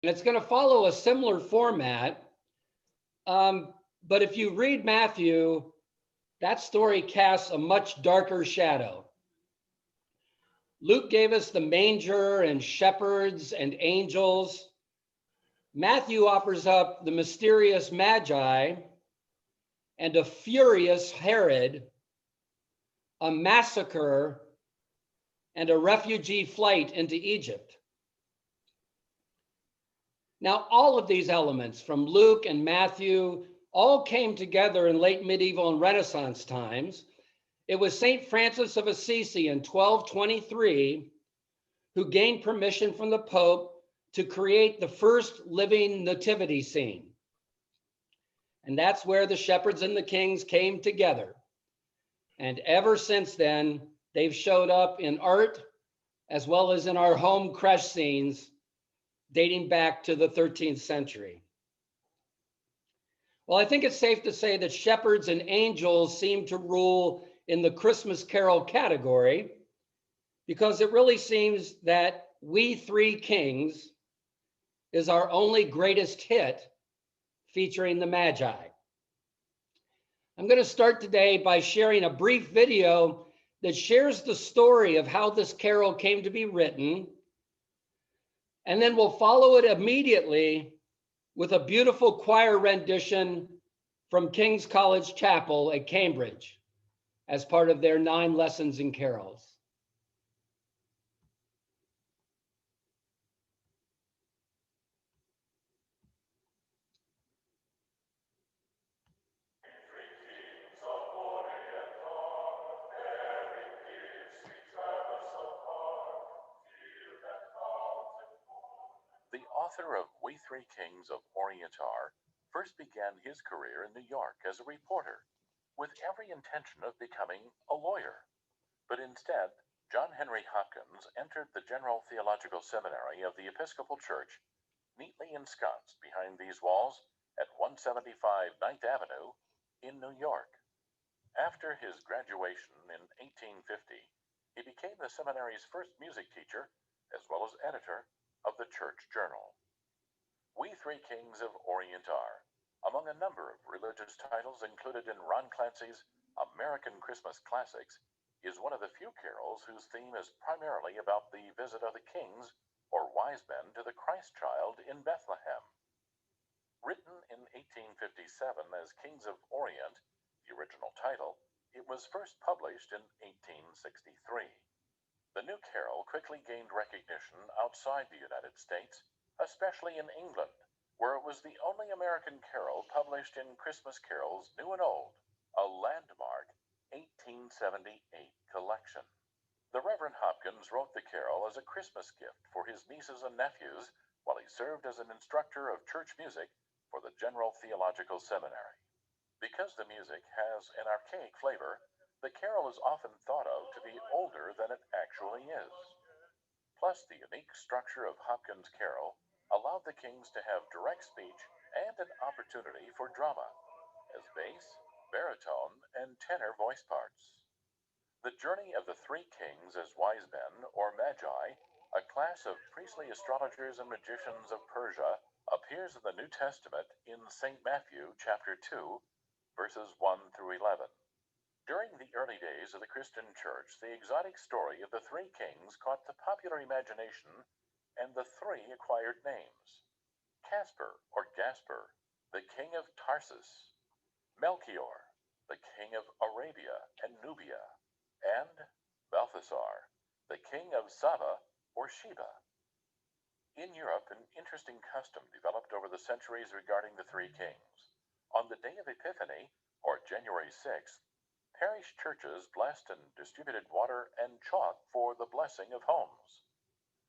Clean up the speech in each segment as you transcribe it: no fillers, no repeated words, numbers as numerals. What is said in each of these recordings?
And it's going to follow a similar format. Um, but if you read Matthew, that story casts a much darker shadow. Luke gave us the manger and shepherds and angels. Matthew offers up the mysterious Magi and a furious Herod, a massacre, and a refugee flight into Egypt. Now, all of these elements from Luke and Matthew all came together in late medieval and Renaissance times. It was St. Francis of Assisi in 1223 who gained permission from the Pope to create the first living nativity scene. And that's where the shepherds and the kings came together. And ever since then, they've showed up in art as well as in our home creche scenes dating back to the 13th century. Well, I think it's safe to say that shepherds and angels seem to rule in the Christmas carol category because it really seems that We Three Kings is our only greatest hit featuring the Magi. I'm going to start today by sharing a brief video that shares the story of how this carol came to be written, and then we'll follow it immediately with a beautiful choir rendition from King's College Chapel at Cambridge as part of their 9 lessons in carols. The author of We Three Kings of Orientar first began his career in New York as a reporter, with every intention of becoming a lawyer. But instead, John Henry Hopkins entered the General Theological Seminary of the Episcopal Church, neatly ensconced behind these walls at 175 Ninth Avenue in New York. After his graduation in 1850, he became the seminary's first music teacher as well as editor of the Church Journal. We Three Kings of Orient are, among a number of religious titles included in Ron Clancy's American Christmas Classics, is one of the few carols whose theme is primarily about the visit of the kings or wise men to the Christ child in Bethlehem. Written in 1857 as Kings of Orient, the original title, it was first published in 1863. The new carol quickly gained recognition outside the United States, especially in England, where it was the only American carol published in Christmas Carols New and Old, a landmark 1878 collection. The Reverend Hopkins wrote the carol as a Christmas gift for his nieces and nephews while he served as an instructor of church music for the General Theological Seminary. Because the music has an archaic flavor, the carol is often thought of to be older than it actually is. Plus, the unique structure of Hopkins' carol allowed the kings to have direct speech and an opportunity for drama, as bass, baritone, and tenor voice parts. The journey of the three kings as wise men, or magi, a class of priestly astrologers and magicians of Persia, appears in the New Testament in St. Matthew chapter 2, verses 1 through 11. During the early days of the Christian Church, the exotic story of the three kings caught the popular imagination, and the three acquired names: Casper or Gasper, the king of Tarsus; Melchior, the king of Arabia and Nubia; and Balthasar, the king of Saba or Sheba. In Europe, an interesting custom developed over the centuries regarding the three kings. On the day of Epiphany, or January 6th, parish churches blessed and distributed water and chalk for the blessing of homes.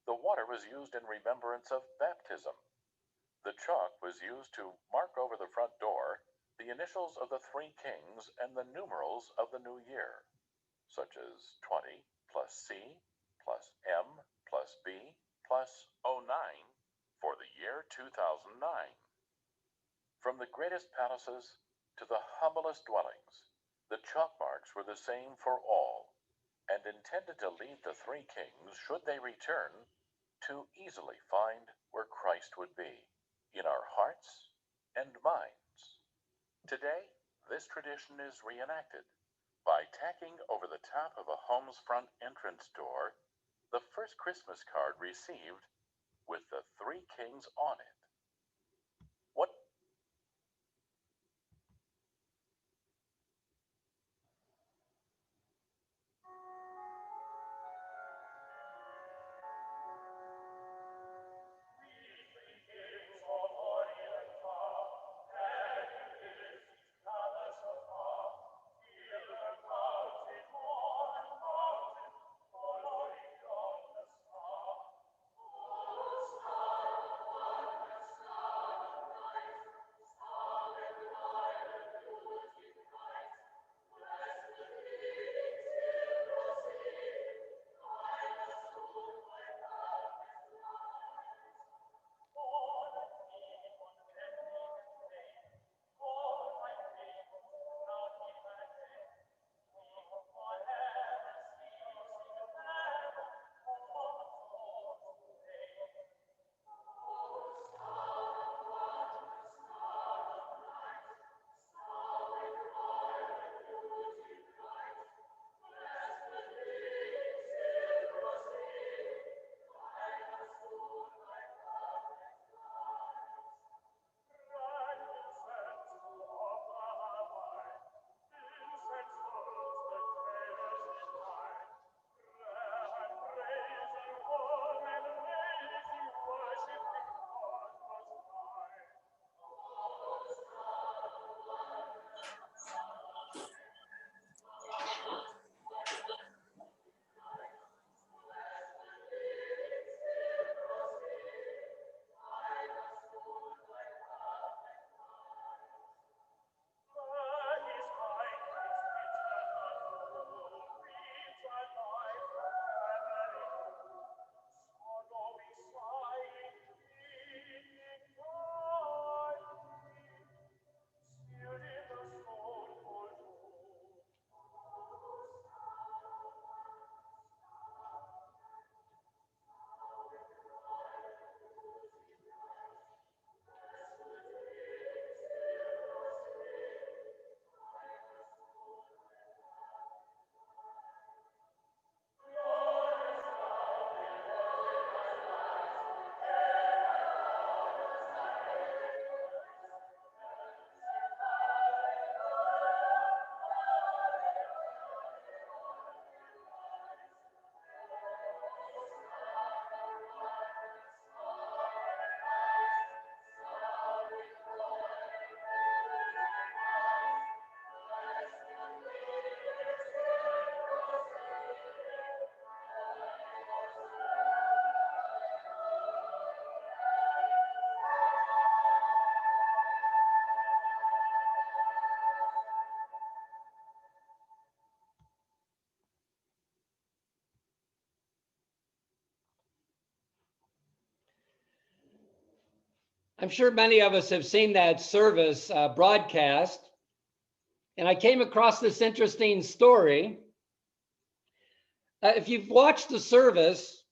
The water was used in remembrance of baptism. The chalk was used to mark over the front door the initials of the three kings and the numerals of the new year, such as 20 plus C plus M plus B plus 09 for the year 2009. From the greatest palaces to the humblest dwellings, the chalk marks were the same for all, and intended to lead the three kings, should they return, to easily find where Christ would be, in our hearts and minds. Today, this tradition is reenacted by tacking over the top of a home's front entrance door the first Christmas card received with the three kings on it. What I'm sure many of us have seen that service broadcast, and I came across this interesting story. If you've watched the service,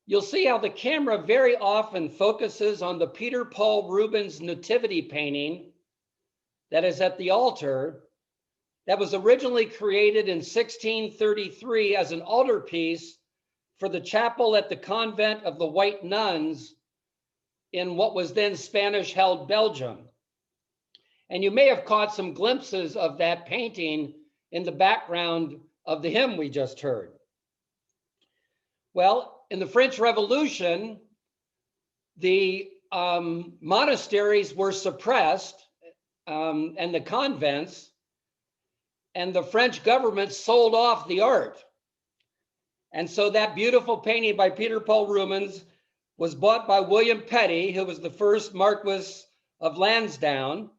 you'll see how the camera very often focuses on the Peter Paul Rubens Nativity painting that is at the altar that was originally created in 1633 as an altarpiece for the chapel at the convent of the White Nuns in what was then Spanish-held Belgium. And you may have caught some glimpses of that painting in the background of the hymn we just heard. Well, in the French Revolution, the monasteries were suppressed and the convents, and the French government sold off the art. And so that beautiful painting by Peter Paul Rubens was bought by William Petty, who was the first Marquis of Lansdowne.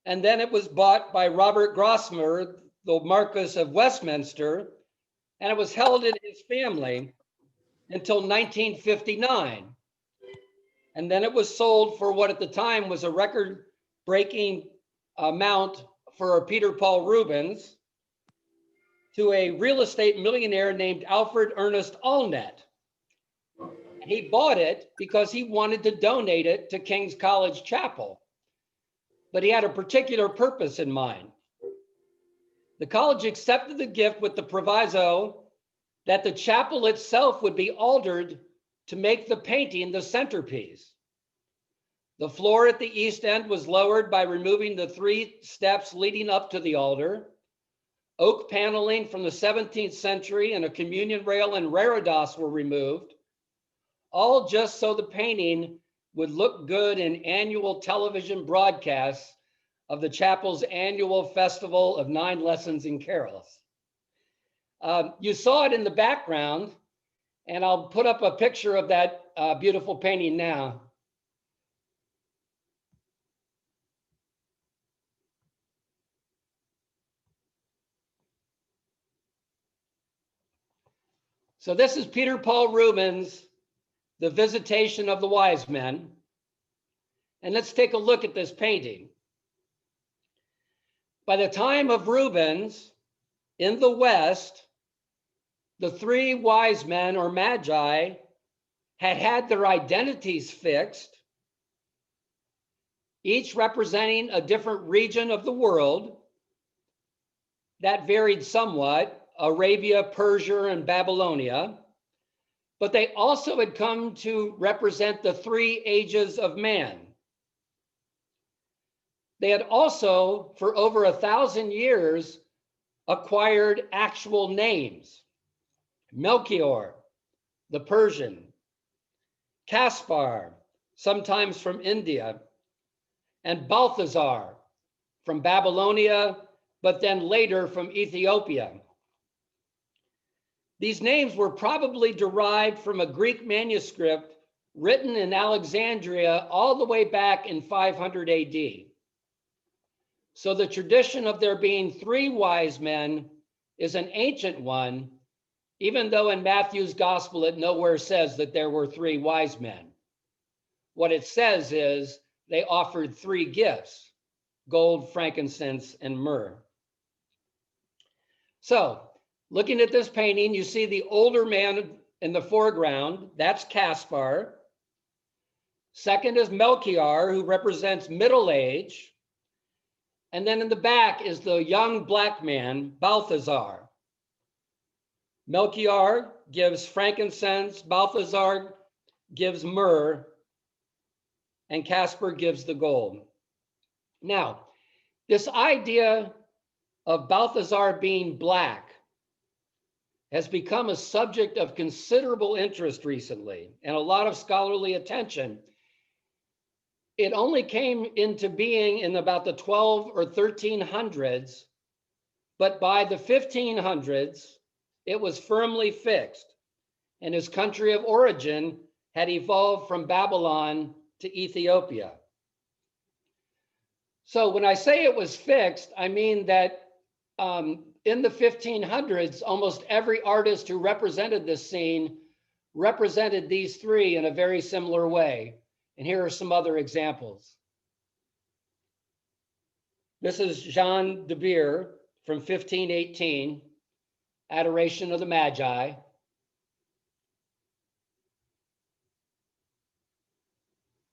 And then it was bought by Robert Grosvenor, the Marquis of Westminster, and it was held in his family until 1959. And then it was sold for what at the time was a record-breaking amount for Peter Paul Rubens to a real estate millionaire named Alfred Ernest Allnet. he bought it because he wanted to donate it to King's College Chapel, but he had a particular purpose in mind. The college accepted the gift with the proviso that the chapel itself would be altered to make the painting the centerpiece. The floor at the east end was lowered by removing the 3 steps leading up to the altar. Oak paneling from the 17th century and a communion rail and reredos were removed, all just so the painting would look good in annual television broadcasts of the chapel's annual festival of 9 lessons and carols. You saw it in the background, and I'll put up a picture of that beautiful painting now. So this is Peter Paul Reuben's The Visitation of the Wise Men. And let's take a look at this painting. By the time of Reuben's, in the West, the 3 wise men or Magi had had their identities fixed, each representing a different region of the world that varied somewhat, Arabia, Persia, and Babylonia, but they also had come to represent the 3 ages of man. They had also, for over 1,000 years, acquired actual names. Melchior, the Persian, Caspar, sometimes from India, and Balthazar from Babylonia, but then later from Ethiopia. These names were probably derived from a Greek manuscript written in Alexandria all the way back in 500 AD. So the tradition of there being 3 wise men is an ancient one, even though in Matthew's gospel it nowhere says that there were 3 wise men. What it says is they offered 3 gifts: gold, frankincense, and myrrh. So looking at this painting, you see the older man in the foreground. That's Caspar. Second is Melchior, who represents middle age. And then in the back is the young black man, Balthazar. Melchior gives frankincense, Balthazar gives myrrh, and Caspar gives the gold. Now, this idea of Balthazar being black has become a subject of considerable interest recently and a lot of scholarly attention. It only came into being in about the 12 or 1300s, but by the 1500s, it was firmly fixed, and his country of origin had evolved from Babylon to Ethiopia. So when I say it was fixed, I mean that in the 1500s, almost every artist who represented this scene represented these 3 in a very similar way. And here are some other examples. This is Jean de Beer from 1518, Adoration of the Magi.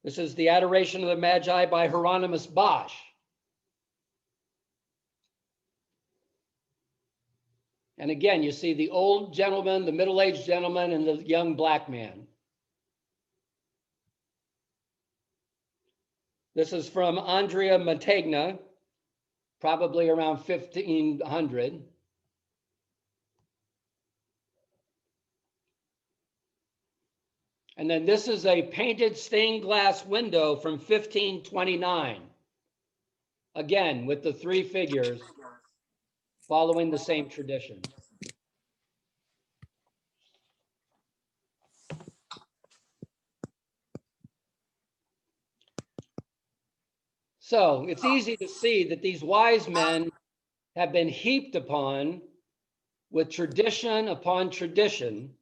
This is the Adoration of the Magi by Hieronymus Bosch. And again, you see the old gentleman, the middle-aged gentleman, and the young black man. This is from Andrea Mantegna, probably around 1500. And then this is a painted stained glass window from 1529. Again, with the 3 figures following the same tradition. So it's easy to see that these wise men have been heaped upon with tradition upon tradition.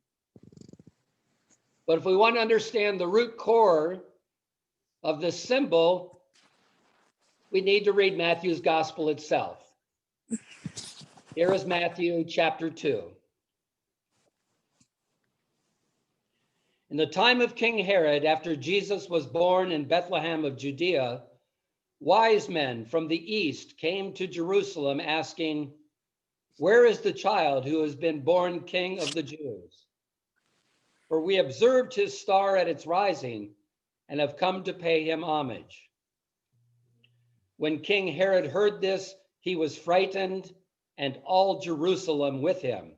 But if we want to understand the root core of this symbol, we need to read Matthew's gospel itself. Here is Matthew chapter 2. In the time of King Herod, after Jesus was born in Bethlehem of Judea, wise men from the east came to Jerusalem asking, "Where is the child who has been born King of the Jews? For we observed his star at its rising and have come to pay him homage." When King Herod heard this, he was frightened, and all Jerusalem with him.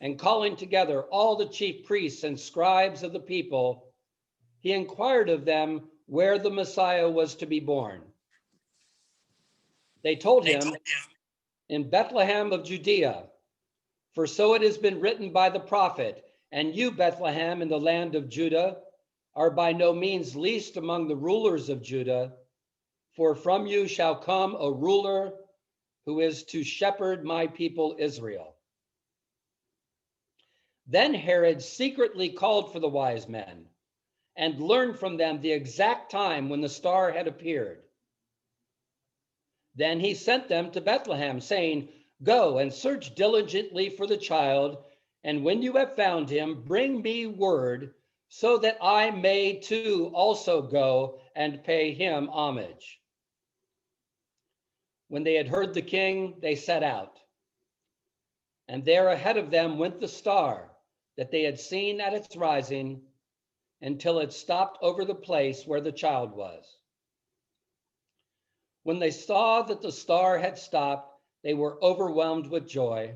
And calling together all the chief priests and scribes of the people, he inquired of them where the Messiah was to be born. They told him, "In Bethlehem of Judea, for so it has been written by the prophet, and you, Bethlehem, in the land of Judah, are by no means least among the rulers of Judah, for from you shall come a ruler who is to shepherd my people Israel." Then Herod secretly called for the wise men and learned from them the exact time when the star had appeared. Then he sent them to Bethlehem, saying, "Go and search diligently for the child, and when you have found him, bring me word, so that I may too also go and pay him homage." When they had heard the king, they set out. And there ahead of them went the star that they had seen at its rising, until it stopped over the place where the child was. When they saw that the star had stopped, they were overwhelmed with joy.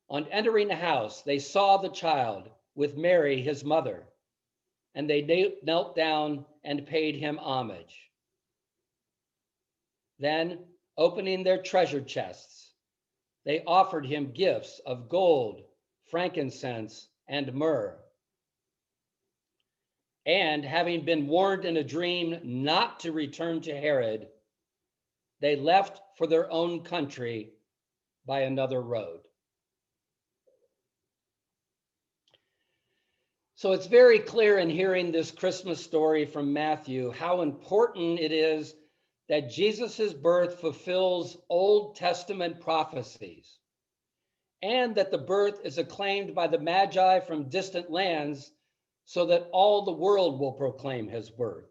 On entering the house, they saw the child with Mary, his mother, and they knelt down and paid him homage. Then, opening their treasure chests, they offered him gifts of gold, frankincense, and myrrh. And having been warned in a dream not to return to Herod, they left for their own country by another road. So it's very clear in hearing this Christmas story from Matthew how important it is that Jesus' birth fulfills Old Testament prophecies, and that the birth is acclaimed by the Magi from distant lands so that all the world will proclaim his birth.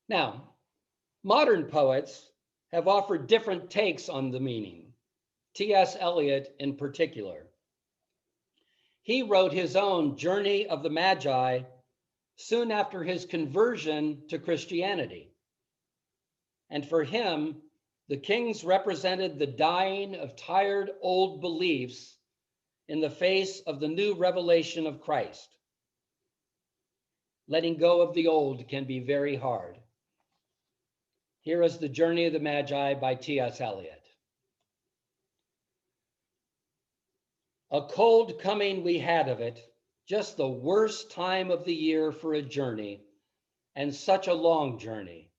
Now, modern poets have offered different takes on the meaning, T.S. Eliot in particular. He wrote his own Journey of the Magi soon after his conversion to Christianity. And for him, the kings represented the dying of tired old beliefs in the face of the new revelation of Christ. Letting go of the old can be very hard. Here is the Journey of the Magi by T.S. Eliot. A cold coming we had of it, just the worst time of the year for a journey, and such a long journey.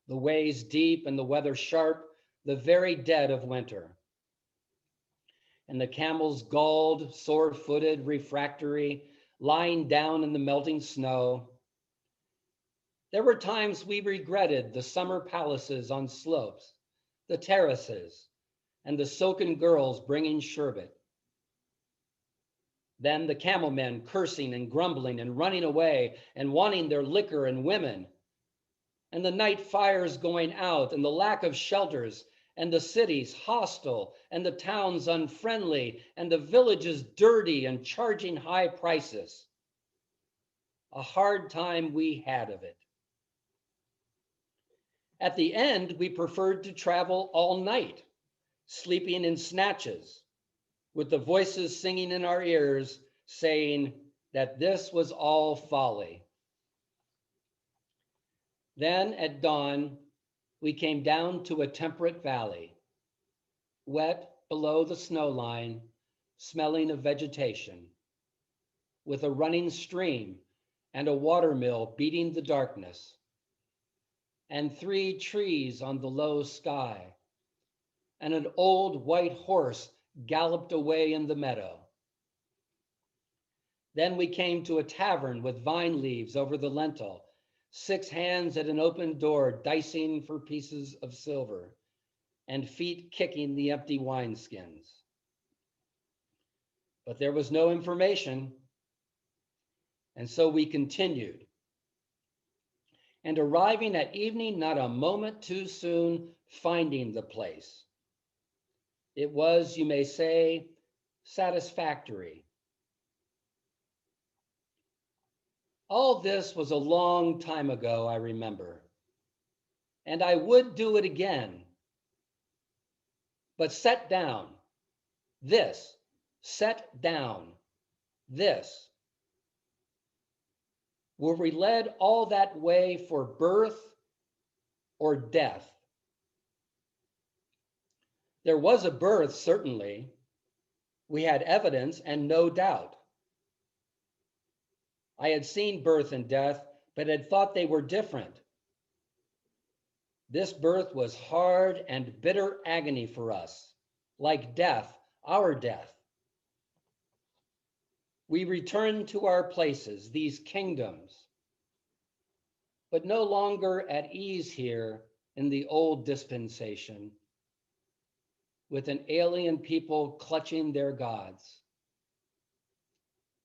The ways deep and the weather sharp, the very dead of winter. And the camels galled, sore-footed, refractory, lying down in the melting snow. There were times we regretted the summer palaces on slopes, the terraces, and the silken girls bringing sherbet. Then the camel men cursing and grumbling and running away and wanting their liquor and women. And the night fires going out and the lack of shelters, and the cities hostile, and the towns unfriendly, and the villages dirty and charging high prices. A hard time we had of it. At the end, we preferred to travel all night, sleeping in snatches, with the voices singing in our ears, saying that this was all folly. Then at dawn, we came down to a temperate valley, wet below the snow line, smelling of vegetation, with a running stream and a watermill beating the darkness, and 3 trees on the low sky, and an old white horse galloped away in the meadow. Then we came to a tavern with vine leaves over the lintel, 6 hands at an open door dicing for pieces of silver, and feet kicking the empty wineskins. but there was no information. And so we continued. And arriving at evening, not a moment too soon, finding the place. It was, you may say, satisfactory. All this was a long time ago, I remember. And I would do it again. But set down, this, set down, this. Were we led all that way for birth or death? There was a birth, certainly. We had evidence and no doubt. I had seen birth and death, but had thought they were different. This birth was hard and bitter agony for us, like death, our death. We returned to our places, these kingdoms, but no longer at ease here in the old dispensation, with an alien people clutching their gods.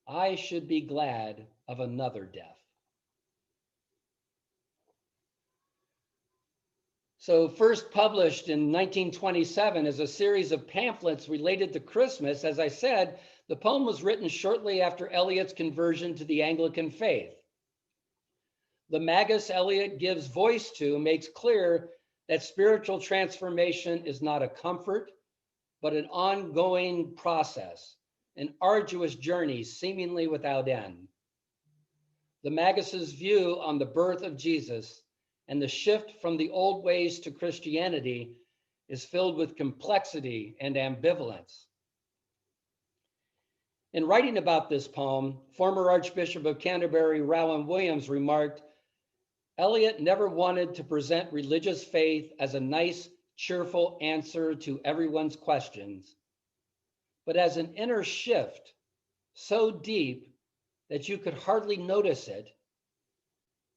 I should be glad of another death. So first published in 1927 as a series of pamphlets related to Christmas, as I said, the poem was written shortly after Eliot's conversion to the Anglican faith. The Magus Eliot gives voice to makes clear that spiritual transformation is not a comfort, but an ongoing process, an arduous journey seemingly without end. The Magus's view on the birth of Jesus and the shift from the old ways to Christianity is filled with complexity and ambivalence. In writing about this poem, former Archbishop of Canterbury, Reuben Williams, remarked, Eliot never wanted to present religious faith as a nice, cheerful answer to everyone's questions, but as an inner shift so deep that you could hardly notice it,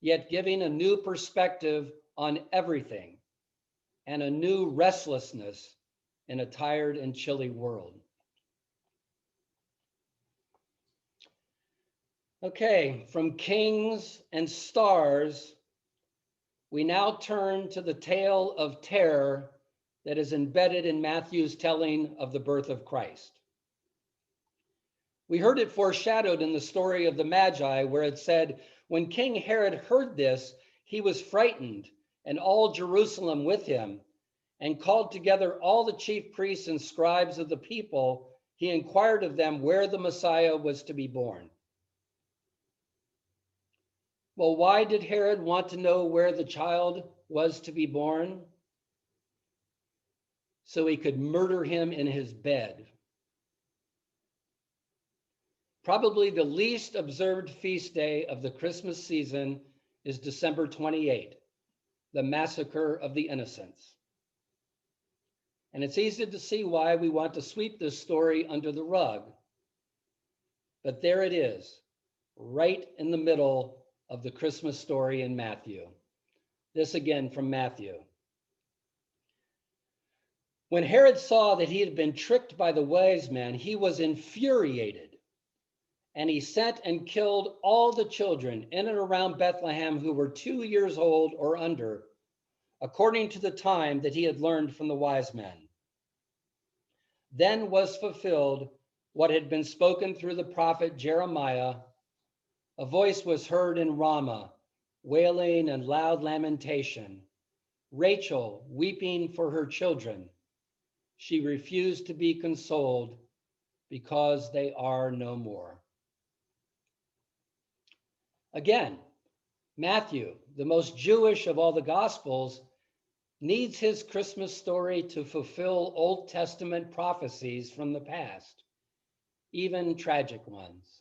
yet giving a new perspective on everything and a new restlessness in a tired and chilly world. Okay, from kings and stars, we now turn to the tale of terror that is embedded in Matthew's telling of the birth of Christ. We heard it foreshadowed in the story of the Magi, where it said, when King Herod heard this, he was frightened, and all Jerusalem with him, and called together all the chief priests and scribes of the people. He inquired of them where the Messiah was to be born. Well, why did Herod want to know where the child was to be born? So he could murder him in his bed. Probably the least observed feast day of the Christmas season is December 28, the Massacre of the Innocents. And it's easy to see why we want to sweep this story under the rug. But there it is, right in the middle of the Christmas story in Matthew. This again from Matthew. When Herod saw that he had been tricked by the wise men, he was infuriated, and he sent and killed all the children in and around Bethlehem who were 2 years old or under, according to the time that he had learned from the wise men. Then was fulfilled what had been spoken through the prophet Jeremiah. A voice was heard in Ramah, wailing and loud lamentation, Rachel weeping for her children. She refused to be consoled because they are no more. Again, Matthew, the most Jewish of all the Gospels, needs his Christmas story to fulfill Old Testament prophecies from the past, even tragic ones.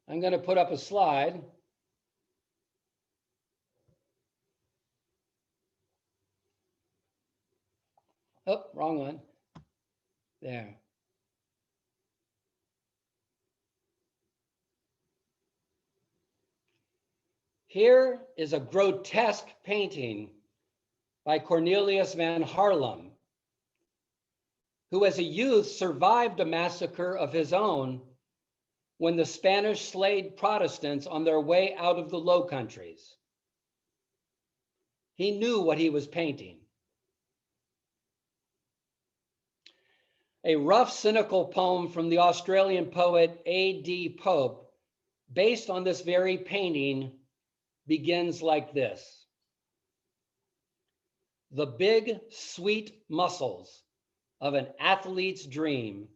I'm going to put up a slide. Oh, wrong one. There. Here is a grotesque painting by Cornelius van Haarlem, who as a youth survived a massacre of his own when the Spanish slayed Protestants on their way out of the Low Countries. He knew what he was painting. A rough, cynical poem from the Australian poet A.D. Pope, based on this very painting, begins like this. The big, sweet muscles of an athlete's dream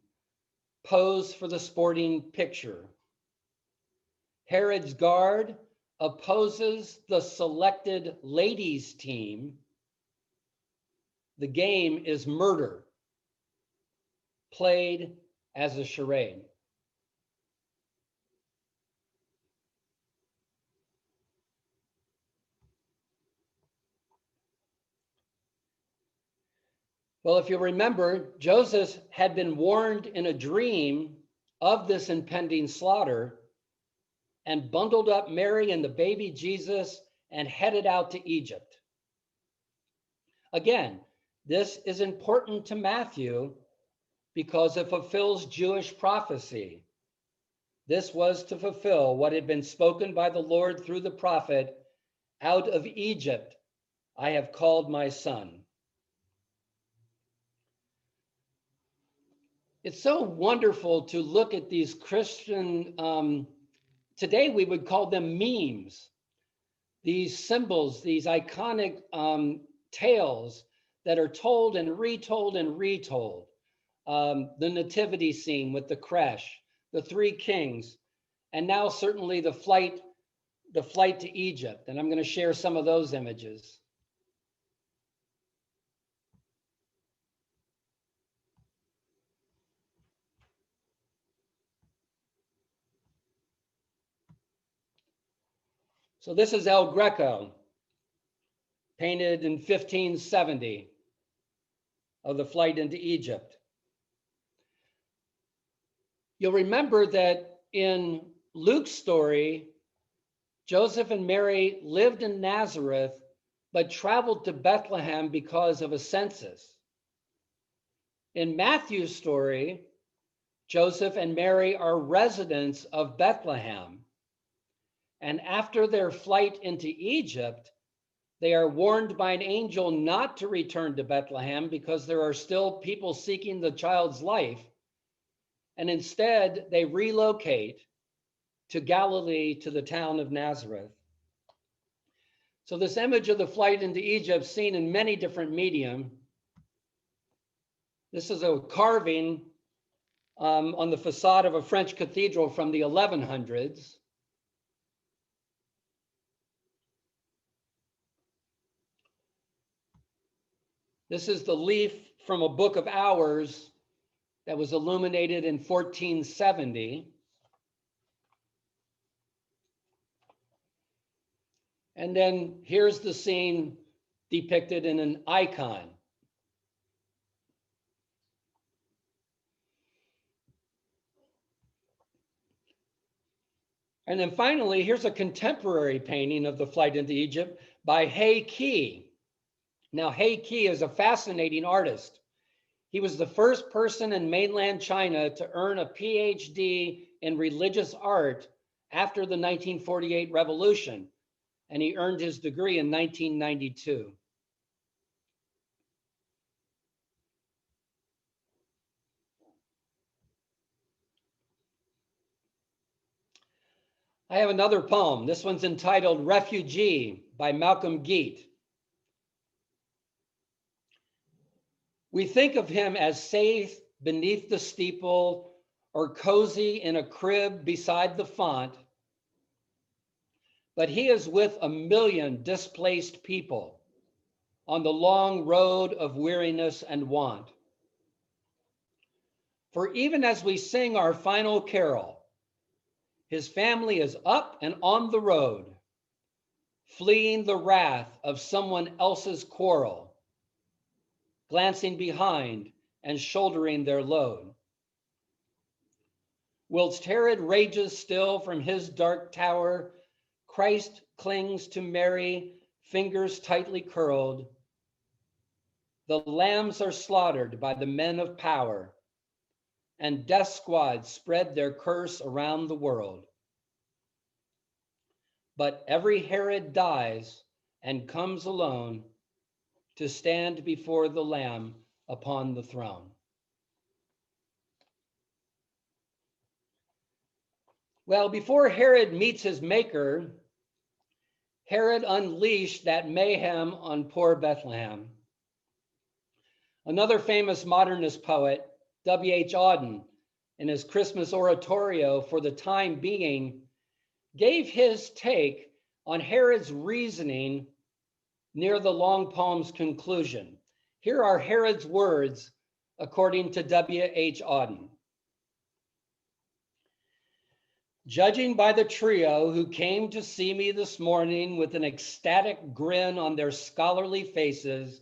pose for the sporting picture. Herod's guard opposes the selected ladies' team. The game is murder, played as a charade. Well, if you remember, Joseph had been warned in a dream of this impending slaughter and bundled up Mary and the baby Jesus and headed out to Egypt. Again, this is important to Matthew because it fulfills Jewish prophecy. This was to fulfill what had been spoken by the Lord through the prophet, "Out of Egypt I have called my son." It's so wonderful to look at these Christian, today we would call them memes, these symbols, these iconic tales that are told and retold and retold. The nativity scene with the creche, the three kings, and now certainly the flight to Egypt. And I'm going to share some of those images. So this is El Greco, painted in 1570, of the flight into Egypt. You'll remember that in Luke's story, Joseph and Mary lived in Nazareth, but traveled to Bethlehem because of a census. In Matthew's story, Joseph and Mary are residents of Bethlehem. And after their flight into Egypt, they are warned by an angel not to return to Bethlehem because there are still people seeking the child's life. And instead, they relocate to Galilee, to the town of Nazareth. So this image of the flight into Egypt, seen in many different medium. This is a carving on the facade of a French cathedral from the 1100s. This is the leaf from a book of hours that was illuminated in 1470. And then here's the scene depicted in an icon. And then finally, here's a contemporary painting of the flight into Egypt by Hay Key. Now, Hay Key is a fascinating artist. He was the first person in mainland China to earn a PhD in religious art after the 1948 revolution, and he earned his degree in 1992. I have another poem. This one's entitled Refugee by Malcolm Geet. We think of him as safe beneath the steeple or cozy in a crib beside the font, but he is with a million displaced people on the long road of weariness and want. For even as we sing our final carol, his family is up and on the road, fleeing the wrath of someone else's quarrel, glancing behind and shouldering their load. Whilst Herod rages still from his dark tower, Christ clings to Mary, fingers tightly curled. The lambs are slaughtered by the men of power, and death squads spread their curse around the world. But every Herod dies and comes alone to stand before the Lamb upon the throne. Well, before Herod meets his maker, Herod unleashed that mayhem on poor Bethlehem. Another famous modernist poet, W.H. Auden, in his Christmas oratorio for the time being, gave his take on Herod's reasoning near the long poem's conclusion. Here are Herod's words, according to W.H. Auden. Judging by the trio who came to see me this morning with an ecstatic grin on their scholarly faces,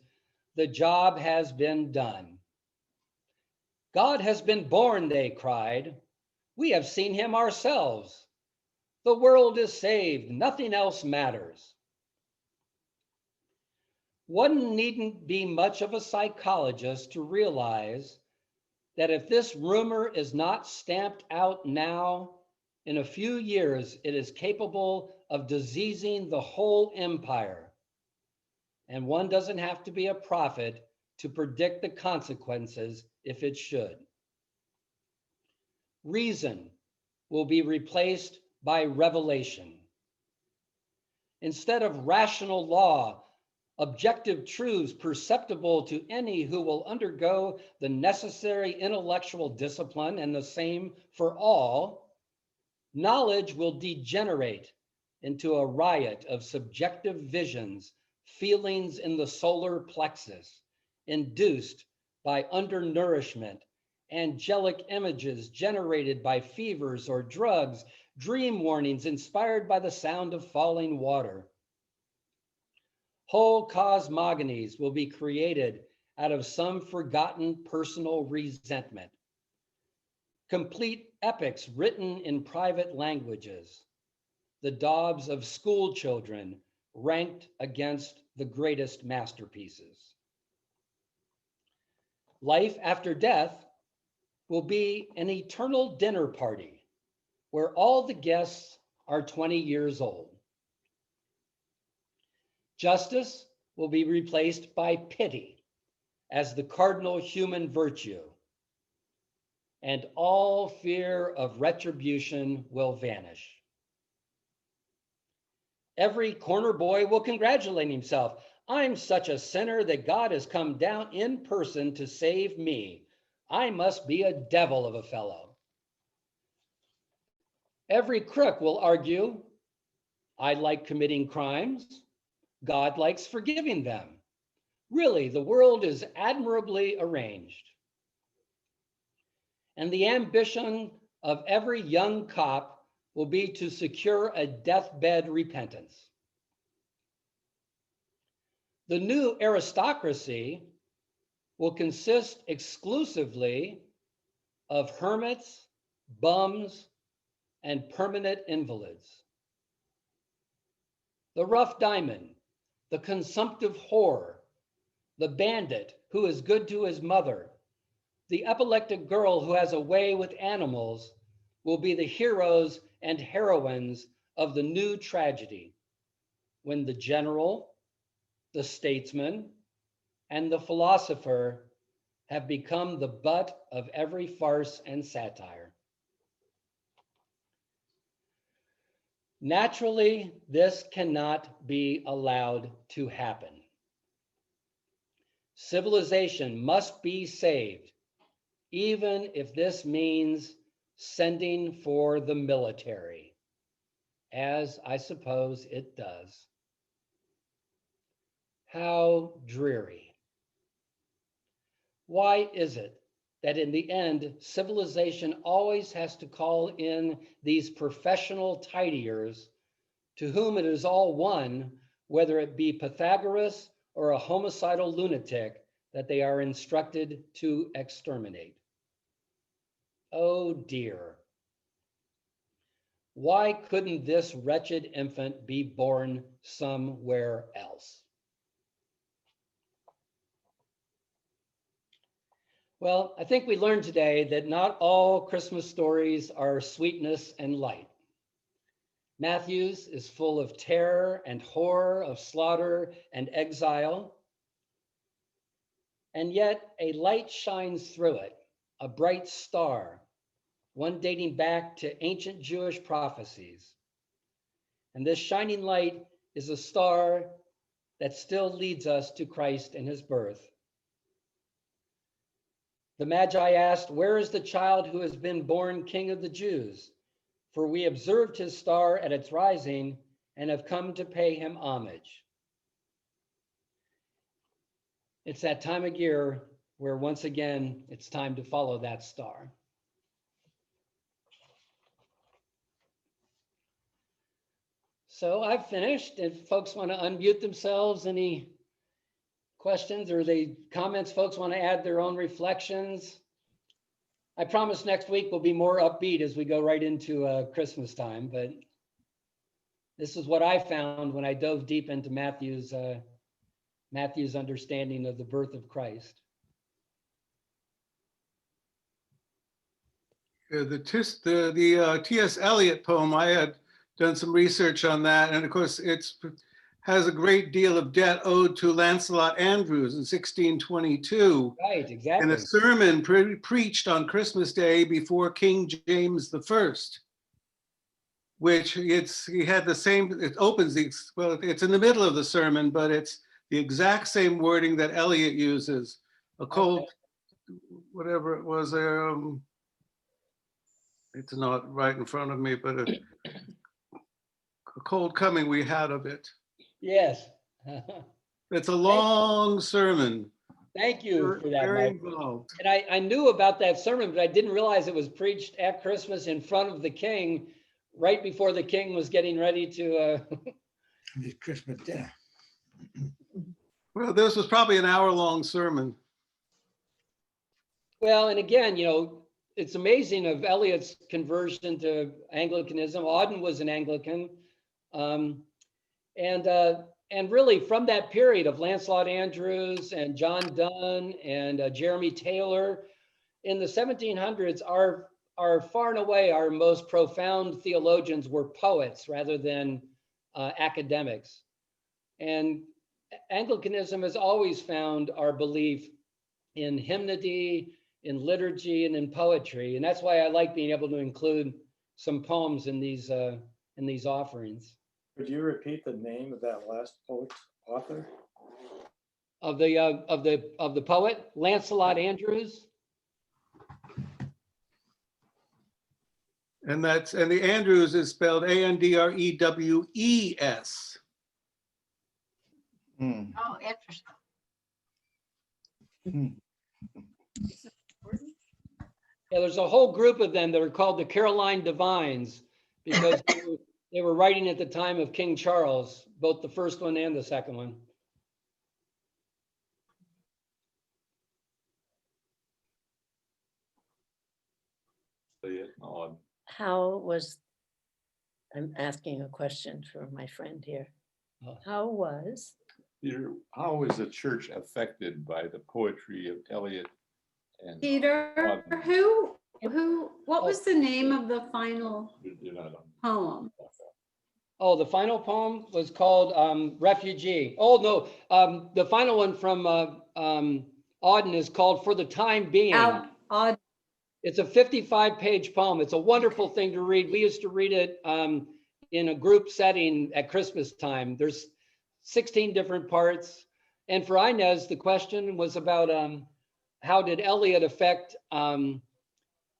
the job has been done. God has been born, they cried. We have seen him ourselves. The world is saved, nothing else matters. One needn't be much of a psychologist to realize that if this rumor is not stamped out now, in a few years, it is capable of diseasing the whole empire. And one doesn't have to be a prophet to predict the consequences if it should. Reason will be replaced by revelation. Instead of rational law, objective truths perceptible to any who will undergo the necessary intellectual discipline, and the same for all, knowledge will degenerate into a riot of subjective visions, feelings in the solar plexus, induced by undernourishment, angelic images generated by fevers or drugs, dream warnings inspired by the sound of falling water. Whole cosmogonies will be created out of some forgotten personal resentment. Complete epics written in private languages, the daubs of school children ranked against the greatest masterpieces. Life after death will be an eternal dinner party where all the guests are 20 years old. Justice will be replaced by pity as the cardinal human virtue, and all fear of retribution will vanish. Every corner boy will congratulate himself. I'm such a sinner that God has come down in person to save me. I must be a devil of a fellow. Every crook will argue, I like committing crimes. God likes forgiving them. Really, the world is admirably arranged. And the ambition of every young cop will be to secure a deathbed repentance. The new aristocracy will consist exclusively of hermits, bums, and permanent invalids. The rough diamond, the consumptive whore, the bandit who is good to his mother, the epileptic girl who has a way with animals will be the heroes and heroines of the new tragedy, when the general, the statesman, and the philosopher have become the butt of every farce and satire. Naturally, this cannot be allowed to happen. Civilization must be saved, even if this means sending for the military, as I suppose it does. How dreary. Why is it that in the end, civilization always has to call in these professional tidiers to whom it is all one, whether it be Pythagoras or a homicidal lunatic that they are instructed to exterminate? Oh dear. Why couldn't this wretched infant be born somewhere else? Well, I think we learned today that not all Christmas stories are sweetness and light. Matthew's is full of terror and horror, of slaughter and exile. And yet a light shines through it, a bright star, one dating back to ancient Jewish prophecies. And this shining light is a star that still leads us to Christ and his birth. The Magi asked, "Where is the child who has been born King of the Jews? For we observed his star at its rising and have come to pay him homage." It's that time of year where once again, it's time to follow that star. So I've finished. If folks want to unmute themselves, any questions or the comments, folks want to add their own reflections? I promise next week will be more upbeat as we go right into Christmas time, but this is what I found when I dove deep into Matthew's understanding of the birth of Christ. The T.S. Eliot poem, I had done some research on that, and of course it has a great deal of debt owed to Lancelot Andrewes in 1622. Right, exactly. And a sermon preached on Christmas Day before King James I, which he had the same, it opens, well, it's in the middle of the sermon, but it's the exact same wording that Eliot uses. A cold, whatever it was, it's not right in front of me, but a cold coming we had of it. Yes. It's a long sermon. Thank you for that, Very Mike. involved. And I knew about that sermon, but I didn't realize it was preached at Christmas in front of the king, right before the king was getting ready to The Christmas dinner. Well, this was probably an hour-long sermon. Well, and again, it's amazing of Eliot's conversion to Anglicanism. Auden was an Anglican. And really from that period of Lancelot Andrewes and John Donne and Jeremy Taylor in the 1700s, are far and away our most profound theologians were poets rather than academics. And Anglicanism has always found our belief in hymnody, in liturgy, and in poetry. And that's why I like being able to include some poems in these offerings. Could you repeat the name of that last poet's author? Of the poet, Lancelot Andrewes. And the Andrews is spelled Andrewes. Oh, interesting. Yeah, there's a whole group of them that are called the Caroline Divines because they were writing at the time of King Charles, both the first one and the second one. I'm asking a question for my friend here. Oh. How was Peter, how is the church affected by the poetry of Eliot and Peter, Auden? what was the name of the final You're not on. poem? Oh, the final poem was called Refugee. Oh, no, the final one from Auden is called For the Time Being. It's a 55-page poem. It's a wonderful thing to read. We used to read it in a group setting at Christmas time. There's 16 different parts. And for Inez, the question was about how did Eliot affect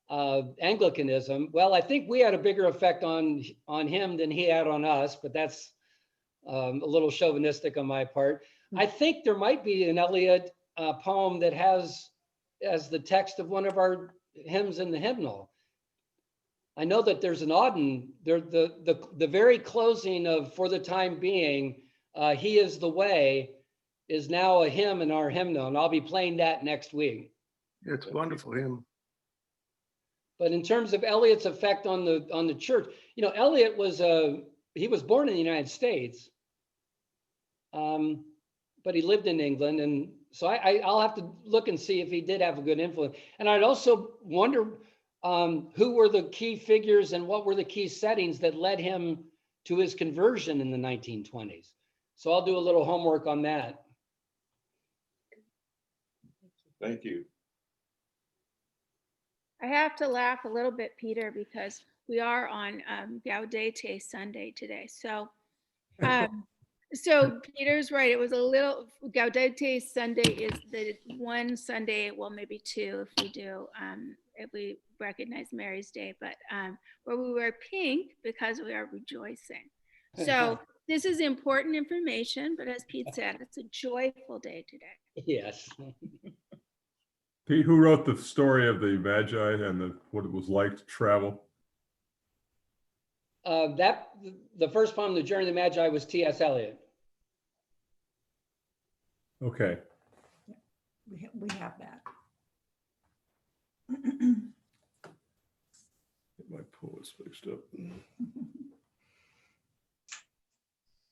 Anglicanism? Well, I think we had a bigger effect on him than he had on us, but that's a little chauvinistic on my part. I think there might be an Eliot poem that has as the text of one of our hymns in the hymnal. I know that there's an Auden, the very closing of For the Time Being, He is the Way, is now a hymn in our hymnal, and I'll be playing that next week. It's a wonderful hymn. But in terms of Eliot's effect on the church, Eliot was he was born in the United States, but he lived in England, and so I'll have to look and see if he did have a good influence. And I'd also wonder who were the key figures and what were the key settings that led him to his conversion in the 1920s. So I'll do a little homework on that. Thank you. I have to laugh a little bit, Peter, because we are on Gaudete Sunday today. So Peter's right. It was a little, Gaudete Sunday is the one Sunday, well, maybe two if we do, if we recognize Mary's Day, but where we wear pink because we are rejoicing. So this is important information, but as Pete said, it's a joyful day today. Yes. Pete, who wrote the story of the Magi and what it was like to travel? The first poem, The Journey of the Magi, was T.S. Eliot. Okay. We have that. Get my poets mixed up.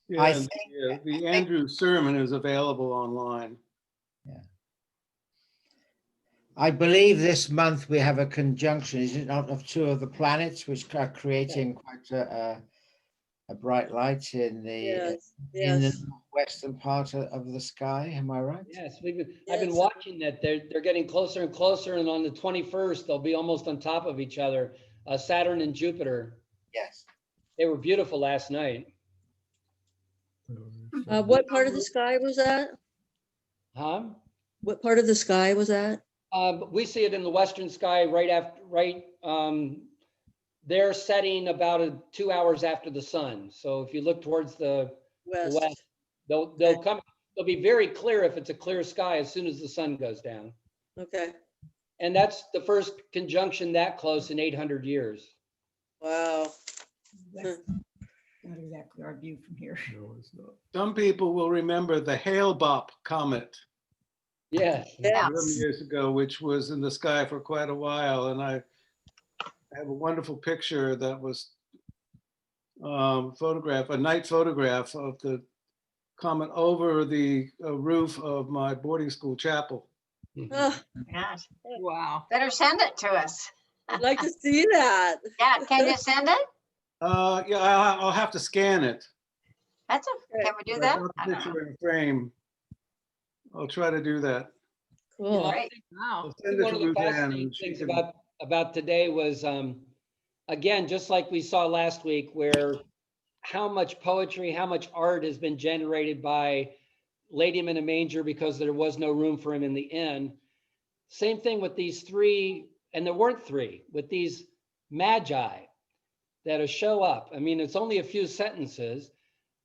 Yeah, I and the Andrews sermon is available online. I believe this month we have a conjunction, is it not, of two of the planets which are creating quite a bright light in the western part of the sky. Am I right? Yes, I've been watching that. They're getting closer and closer, and on the 21st, they'll be almost on top of each other. Saturn and Jupiter. Yes. They were beautiful last night. What part of the sky was that? Huh? What part of the sky was that? We see it in the western sky they're setting about 2 hours after the sun. So if you look towards the west, they'll come. They'll be very clear if it's a clear sky as soon as the sun goes down. Okay. And that's the first conjunction that close in 800 years. Wow. That's not exactly our view from here. No, it's not. Some people will remember the Hale-Bopp comet Yes. some years ago, which was in the sky for quite a while. And I have a wonderful picture that was a night photograph of the comet over the roof of my boarding school chapel. Oh, Gosh, Wow. better send it to us. I'd like to see that. Yeah, can you send it? Yeah, I'll have to scan it. Can we do But that? I got I the don't know. picture in a frame. I'll try to do that. Cool. Great. Wow. I'll send it One to of the Reuben fascinating and she things can- about today was, again, just like we saw last week, where how much poetry, how much art has been generated by laid him in a manger because there was no room for him in the inn. Same thing with these three, and there weren't three, with these Magi that show up. I mean, it's only a few sentences,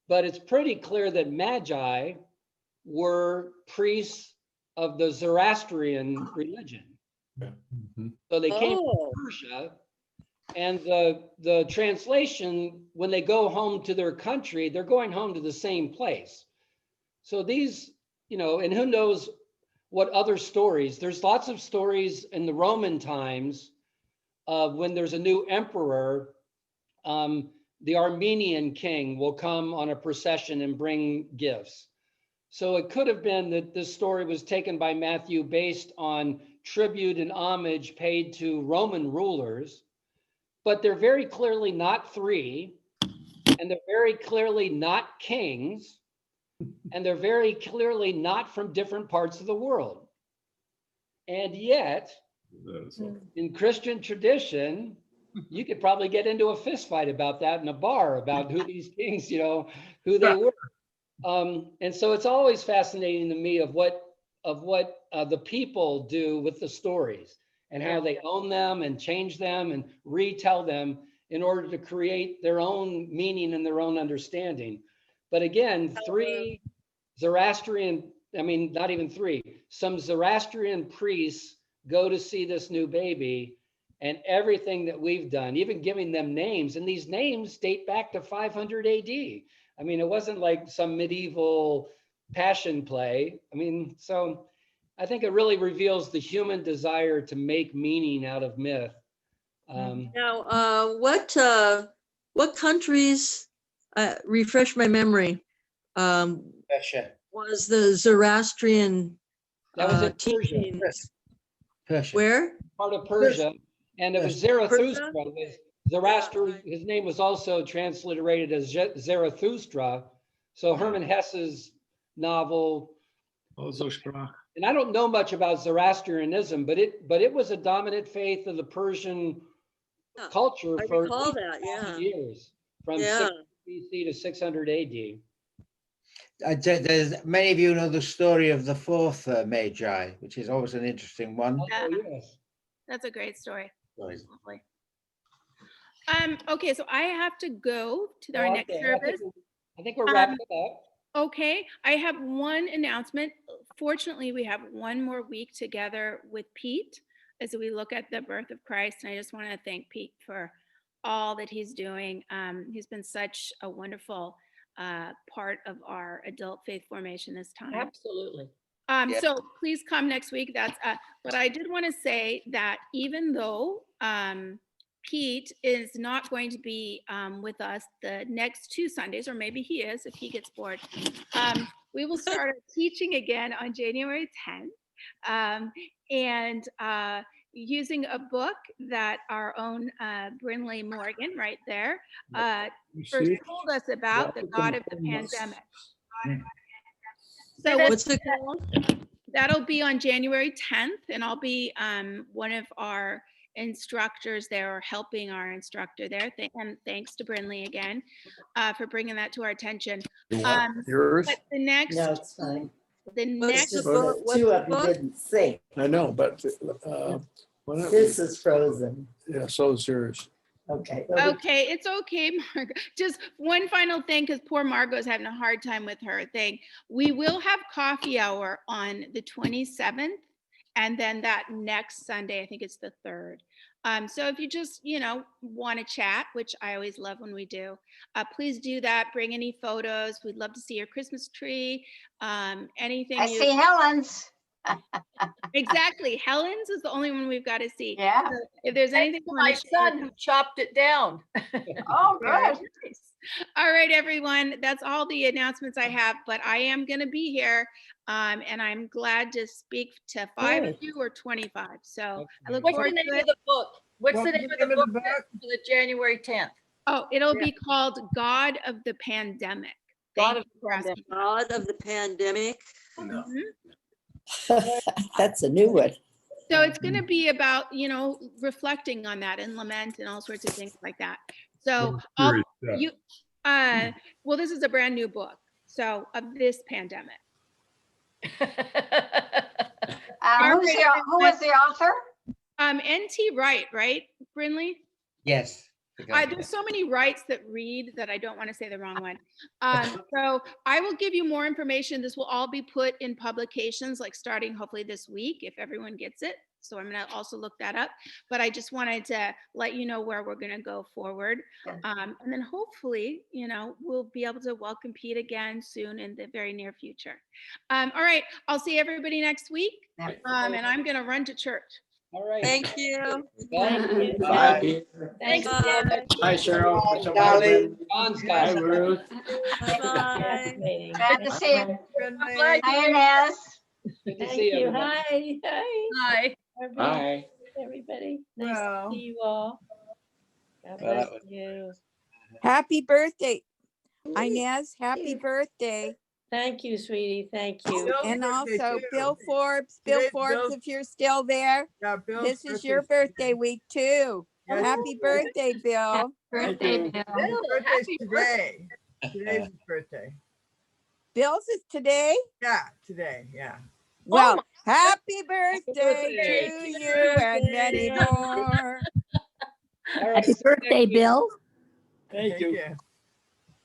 but it's pretty clear that Magi were priests of the Zoroastrian religion. Mhm. So they came Oh. from Persia, and the translation, when they go home to their country, they're going home to the same place. So these, and who knows what other stories. There's lots of stories in the Roman times of when there's a new emperor, the Armenian king will come on a procession and bring gifts. So it could have been that this story was taken by Matthew based on tribute and homage paid to Roman rulers, but they're very clearly not three, and they're very clearly not kings, and they're very clearly not from different parts of the world. And yet, That is something. in Christian tradition, you could probably get into a fist fight about that in a bar, about who these kings, who they were. And so it's always fascinating to me of what the people do with the stories and how they own them and change them and retell them in order to create their own meaning and their own understanding. But again, three Zoroastrian, I mean, not even three, some Zoroastrian priests go to see this new baby, and everything that we've done, even giving them names, and these names date back to 500 AD. I mean, it wasn't like some medieval passion play. I mean, so I think it really reveals the human desire to make meaning out of myth. Now, what countries, refresh my memory, Russia. was the Zoroastrian That was in Persia, teachings? Persia. Where? part of Persia, and it was Zarathustra. Zoroaster, his name was also transliterated as Zarathustra. So Hermann Hesse's novel, and I don't know much about Zoroastrianism, but it was a dominant faith of the Persian culture I for recall that, yeah. years, from Yeah. 600 BC to 600 AD. Many of you know the story of the fourth Magi, which is always an interesting one. Oh, yes. That's a great story. Right. Lovely. Okay, so I have to go to our next Okay, service. I think we're wrapping it up. Okay, I have one announcement. Fortunately, we have one more week together with Pete as we look at the birth of Christ. And I just want to thank Pete for all that he's doing. He's been such a wonderful part of our adult faith formation this time. Absolutely. So please come next week. But I did want to say that even though Pete is not going to be with us the next 2 Sundays, or maybe he is if he gets bored, we will start teaching again on January 10th, and using a book that our own Brinley Morgan right there first told us about, the God of the Pandemic. So What's it called? that'll be on January 10th, and I'll be one of our instructors there, or helping our instructor there. And thanks to Brinley again for bringing that to our attention. Yours? But the next, No, it's fine. the What's next, the book? What's Two the of you book? didn't sing. I know, but This is Frozen. yeah, so is yours. Okay. okay, it's okay, Margot. Just one final thing, because poor Margot's having a hard time with her thing. We will have coffee hour on the 27th, and then that next Sunday, I think it's the 3rd. So if you just, want to chat, which I always love when we do, please do that. Bring any photos. We'd love to see your Christmas tree. Anything. I see Helen's. Exactly. Helen's is the only one we've got to see. Yeah. So if there's anything you My want to share, son who chopped it down. Oh, very good. nice. All right, everyone. That's all the announcements I have, but I am going to be here. And I'm glad to speak to 5 of you or 25. So I look What's the forward name to of it. the book? What's the name of the book for the January 10th? Oh, it'll be called God of the Pandemic. God Thank of you for asking. God of the Pandemic. No. That's a new one. So it's going to be about, reflecting on that and lament and all sorts of things like that. So well, this is a brand new book. So of this pandemic. Who is the author? N.T. Wright, right, Brinley? Yes. There's so many Wrights that read that I don't want to say the wrong one. So I will give you more information. This will all be put in publications, like starting hopefully this week, if everyone gets it. So I'm going to also look that up. But I just wanted to let you know where we're going to go forward. And then hopefully, we'll be able to welcome Pete again soon in the very near future. All right. I'll see everybody next week. And I'm going to run to church. All right. Thank you. Bye. Bye. Thanks. Bye. Hi, Cheryl. What's up, Darling. John's Hi, got Ruth. Bye. Glad to see you. Glad Hi, Inez. Good to Thank see you. everybody. Hi. Bye. Hi. Everybody. Nice Wow. to see you all. God Well, bless that was- you. Happy birthday, Inez. Happy birthday. Thank you, sweetie. Thank you. And also Bill Forbes, if you're still there, this is your birthday week too. Happy birthday, Bill. Birthday, Bill. Birthday's today. Today's his birthday. Bill's is today? Yeah, today, yeah. Well, happy birthday birthday. to you and many more. All right. Happy birthday, Bill. Thank you.